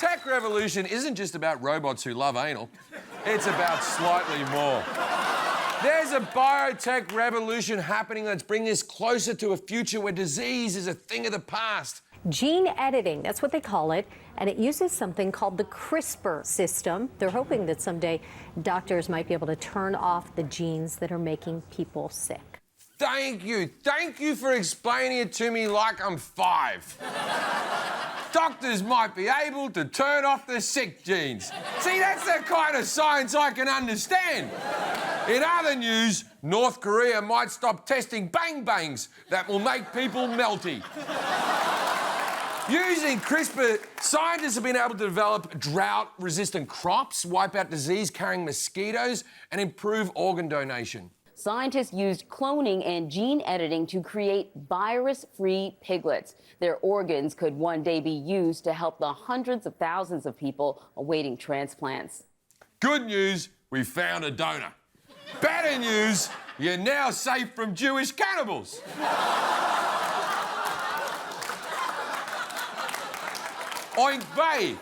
tech revolution isn't just about robots who love anal. It's about slightly more. There's a biotech revolution happening that's bringing us closer to a future where disease is a thing of the past. Gene editing, that's what they call it, and it uses something called the CRISPR system. They're hoping that someday doctors might be able to turn off the genes that are making people sick. Thank you. Thank you for explaining it to me like I'm 5. Doctors might be able to turn off the sick genes. See, that's the kind of science I can understand. In other news, North Korea might stop testing bang-bangs that will make people melty. Using CRISPR, scientists have been able to develop drought-resistant crops, wipe out disease-carrying mosquitoes, and improve organ donation. Scientists used cloning and gene editing to create virus-free piglets. Their organs could one day be used to help the hundreds of thousands of people awaiting transplants. Good news, we found a donor. Better news, you're now safe from Jewish cannibals. Oink vey.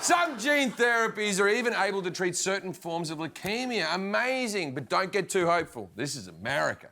Some gene therapies are even able to treat certain forms of leukemia. Amazing, but don't get too hopeful. This is America.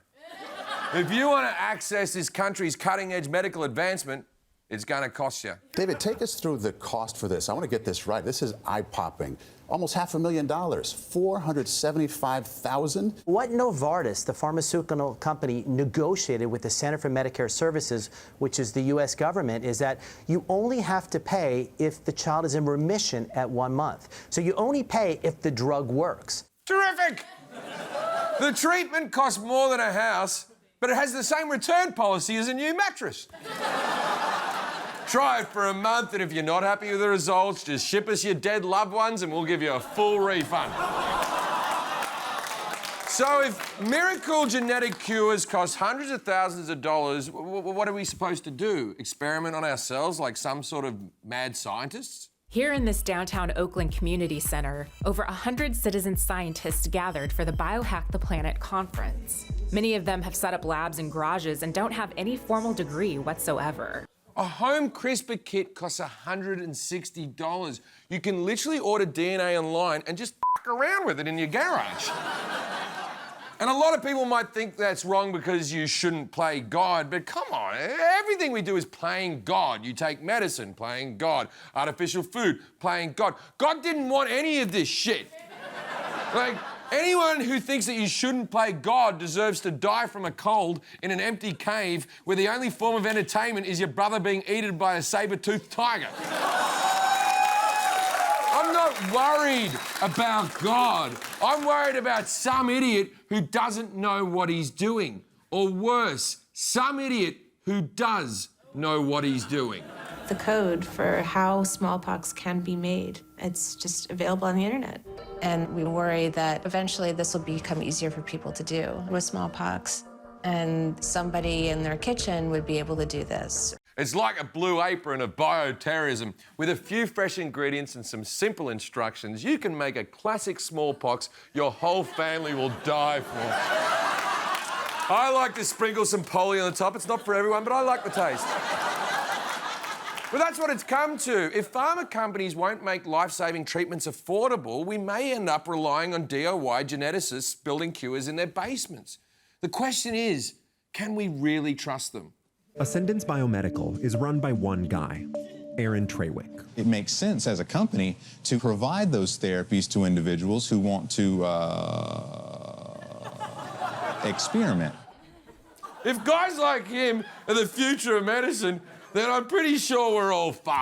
If you want to access this country's cutting-edge medical advancement, it's going to cost you. David, take us through the cost for this. I want to get this right. This is eye-popping. Almost $500,000, $475,000. What Novartis, the pharmaceutical company, negotiated with the Center for Medicare Services, which is the U.S. government, is that you only have to pay if the child is in remission at 1 month. So you only pay if the drug works. Terrific! The treatment costs more than a house, but it has the same return policy as a new mattress. Try it for a month, and if you're not happy with the results, just ship us your dead loved ones and we'll give you a full refund. So if miracle genetic cures cost hundreds of thousands of dollars, what are we supposed to do? Experiment on ourselves like some sort of mad scientists? Here in this downtown Oakland Community Center, over 100 citizen scientists gathered for the Biohack the Planet conference. Many of them have set up labs and garages and don't have any formal degree whatsoever. A home CRISPR kit costs $160. You can literally order DNA online and just f*** around with it in your garage. And a lot of people might think that's wrong because you shouldn't play God, but come on, everything we do is playing God. You take medicine, playing God. Artificial food, playing God. God didn't want any of this shit. Like, anyone who thinks that you shouldn't play God deserves to die from a cold in an empty cave where the only form of entertainment is your brother being eaten by a saber-toothed tiger. I'm not worried about God. I'm worried about some idiot who doesn't know what he's doing. Or worse, some idiot who does know what he's doing. The code for how smallpox can be made, it's just available on the internet. And we worry that eventually this will become easier for people to do with smallpox. And somebody in their kitchen would be able to do this. It's like a blue apron of bioterrorism. With a few fresh ingredients and some simple instructions, you can make a classic smallpox your whole family will die for. I like to sprinkle some polio on the top. It's not for everyone, but I like the taste. But that's what it's come to. If pharma companies won't make life-saving treatments affordable, we may end up relying on DIY geneticists building cures in their basements. The question is, can we really trust them? Ascendance Biomedical is run by one guy, Aaron Trawick. It makes sense as a company to provide those therapies to individuals who want to experiment. If guys like him are the future of medicine, then I'm pretty sure we're all fucked.